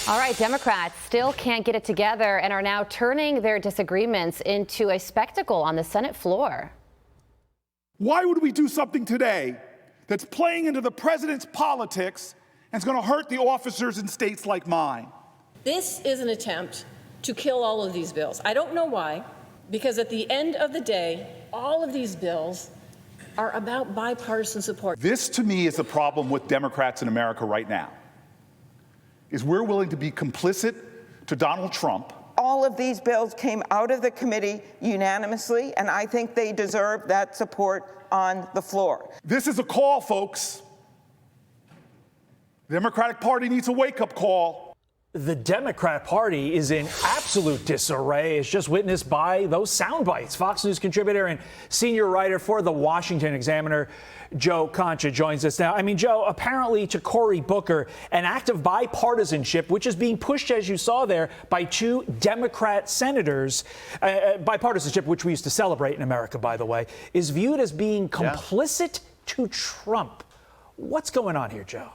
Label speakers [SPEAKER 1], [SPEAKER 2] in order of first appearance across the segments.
[SPEAKER 1] All right, Democrats still can't get it together and are now turning their disagreements into a spectacle on the Senate floor.
[SPEAKER 2] Why would we do something today that's playing into the president's politics and is going to hurt the officers in states like mine?
[SPEAKER 3] This is an attempt to kill all of these bills. I don't know why, because at the end of the day, all of these bills are about bipartisan support.
[SPEAKER 2] This, to me, is the problem with Democrats in America right now, is we're willing to be complicit to Donald Trump.
[SPEAKER 4] All of these bills came out of the committee unanimously, and I think they deserve that support on the floor.
[SPEAKER 2] This is a call, folks. The Democratic Party needs a wake-up call.
[SPEAKER 5] The Democrat Party is in absolute disarray, as just witnessed by those sound bites. Fox News contributor and senior writer for the Washington Examiner, Joe Concha, joins us now. I mean, Joe, apparently to Cory Booker, an act of bipartisanship, which is being pushed, as you saw there, by two Democrat senators, bipartisanship, which we used to celebrate in America, by the way, is viewed as being complicit to Trump. What's going on here, Joe?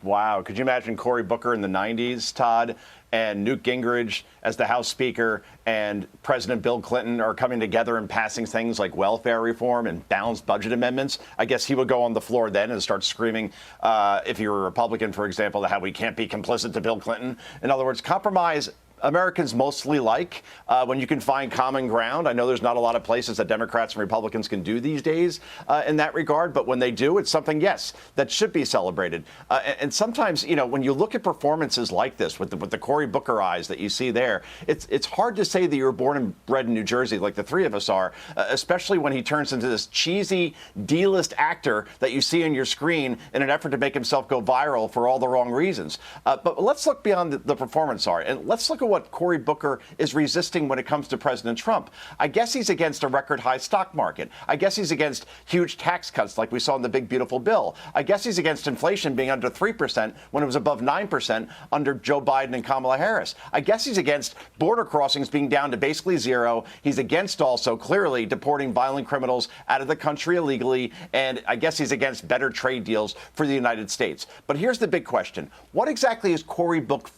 [SPEAKER 6] Wow. Could you imagine Cory Booker in the 90s, Todd, and Newt Gingrich as the House Speaker and President Bill Clinton are coming together and passing things like welfare reform and balanced budget amendments? I guess he would go on the floor then and start screaming, if you're a Republican, for example, how we can't be complicit to Bill Clinton. In other words, compromise Americans mostly like when you can find common ground. I know there's not a lot of places that Democrats and Republicans can do these days in that regard, but when they do, it's something, yes, that should be celebrated. And sometimes, you know, when you look at performances like this with the Cory Booker eyes that you see there, it's hard to say that you were born and bred in New Jersey like the three of us are, especially when he turns into this cheesy D-list actor that you see on your screen in an effort to make himself go viral for all the wrong reasons. But let's look beyond the performance art, and let's look at what Cory Booker is resisting when it comes to President Trump. I guess he's against a record high stock market. I guess he's against huge tax cuts like we saw in the big beautiful bill. I guess he's against inflation being under 3% when it was above 9% under Joe Biden and Kamala Harris. I guess he's against border crossings being down to basically zero. He's against also clearly deporting violent criminals out of the country illegally. And I guess he's against better trade deals for the United States. But here's the big question. What exactly is Cory Booker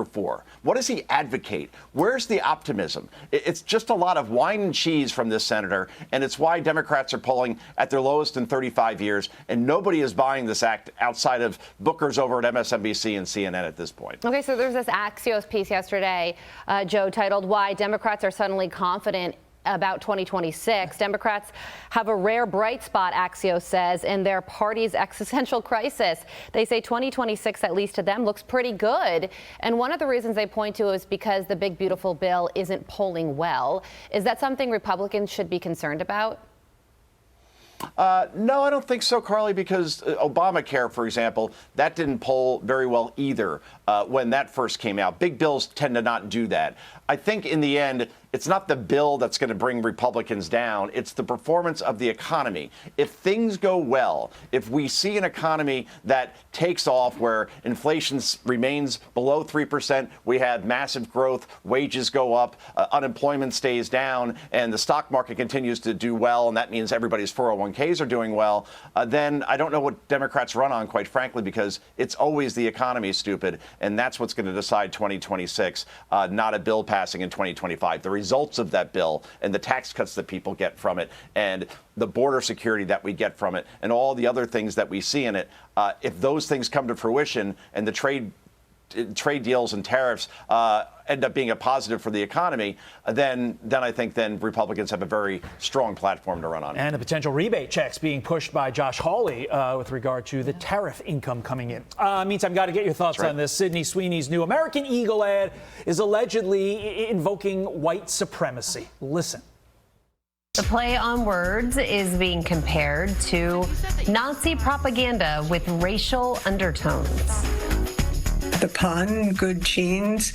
[SPEAKER 6] for? What does he advocate? Where's the optimism? It's just a lot of wine and cheese from this senator, and it's why Democrats are polling at their lowest in 35 years, and nobody is buying this act outside of Booker's over at MSNBC and CNN at this point.
[SPEAKER 1] Okay, so there's this Axios piece yesterday, Joe, titled "Why Democrats Are Suddenly Confident About 2026. Democrats have a rare bright spot," Axios says, in their party's existential crisis. They say 2026, at least to them, looks pretty good. And one of the reasons they point to is because the big, beautiful bill isn't polling well. Is that something Republicans should be concerned about?
[SPEAKER 6] No, I don't think so, Carly, because Obamacare, for example, that didn't poll very well either when that first came out. Big bills tend to not do that. I think in the end, it's not the bill that's going to bring Republicans down. It's the performance of the economy. If things go well, if we see an economy that takes off where inflation remains below 3%, we have massive growth, wages go up, unemployment stays down, and the stock market continues to do well, and that means everybody's 401ks are doing well, then I don't know what Democrats run on, quite frankly, because it's always the economy, stupid, and that's what's going to decide 2026, not a bill passing in 2025. The results of that bill and the tax cuts that people get from it and the border security that we get from it and all the other things that we see in it, if those things come to fruition and the trade deals and tariffs end up being a positive for the economy, then I think then Republicans have a very strong platform to run on.
[SPEAKER 5] And the potential rebate checks being pushed by Josh Hawley with regard to the tariff income coming in. Meantime, got to get your thoughts on this. Sydney Sweeney's new American Eagle ad is allegedly invoking white supremacy. Listen.
[SPEAKER 7] The play on words is being compared to Nazi propaganda with racial undertones.
[SPEAKER 8] The pun, good genes,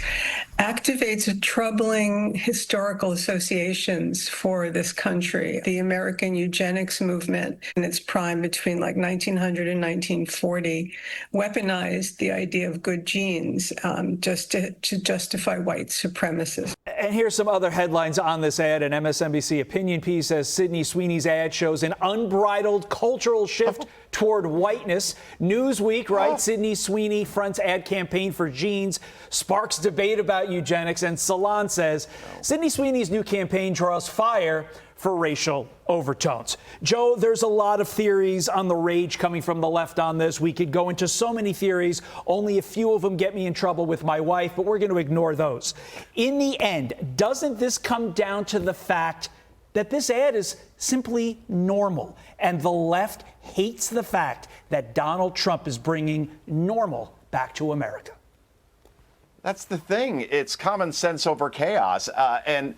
[SPEAKER 8] activates troubling historical associations for this country. The American eugenics movement in its prime between like 1900 and 1940 weaponized the idea of good genes just to justify white supremacists.
[SPEAKER 5] And here's some other headlines on this ad. An MSNBC opinion piece says Sydney Sweeney's ad shows an unbridled cultural shift toward whiteness. Newsweek writes Sydney Sweeney fronts ad campaign for jeans, sparks debate about eugenics, and Salon says Sydney Sweeney's new campaign draws fire for racial overtones. Joe, there's a lot of theories on the rage coming from the left on this. We could go into so many theories. Only a few of them get me in trouble with my wife, but we're going to ignore those. In the end, doesn't this come down to the fact that this ad is simply normal, and the left hates the fact that Donald Trump is bringing normal back to America?
[SPEAKER 6] That's the thing. It's common sense over chaos. And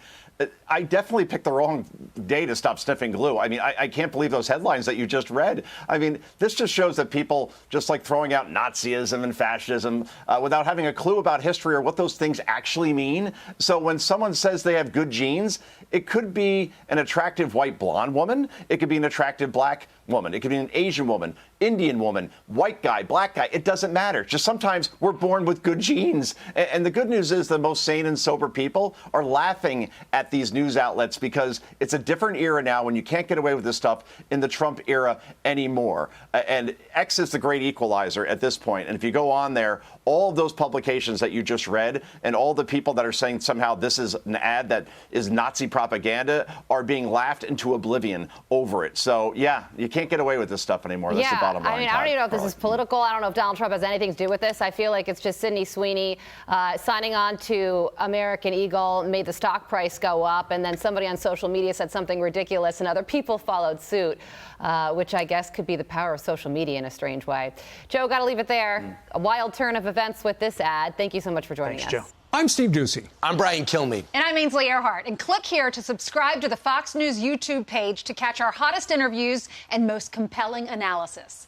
[SPEAKER 6] I definitely picked the wrong day to stop sniffing glue. I mean, I can't believe those headlines that you just read. I mean, this just shows that people just like throwing out Nazism and fascism without having a clue about history or what those things actually mean. So when someone says they have good genes, it could be an attractive white blonde woman. It could be an attractive black woman. It could be an Asian woman, Indian woman, white guy, black guy. It doesn't matter. Just sometimes we're born with good genes. And the good news is the most sane and sober people are laughing at these news outlets because it's a different era now when you can't get away with this stuff in the Trump era anymore. And X is the great equalizer at this point. And if you go on there, all of those publications that you just read and all the people that are saying somehow this is an ad that is Nazi propaganda are being laughed into oblivion over it. So, yeah, you can't get away with this stuff anymore. That's the bottom line.
[SPEAKER 1] I mean, I don't even know if this is political. I don't know if Donald Trump has anything to do with this. I feel like it's just Sydney Sweeney signing on to American Eagle, made the stock price go up, and then somebody on social media said something ridiculous, and other people followed suit, which I guess could be the power of social media in a strange way. Joe, got to leave it there. A wild turn of events with this ad. Thank you so much for joining us.
[SPEAKER 5] Joe.
[SPEAKER 9] I'm Steve Doocy.
[SPEAKER 10] I'm Brian Kilmeade.
[SPEAKER 11] And I'm Ainsley Earhart. And click here to subscribe to the Fox News YouTube page to catch our hottest interviews and most compelling analysis.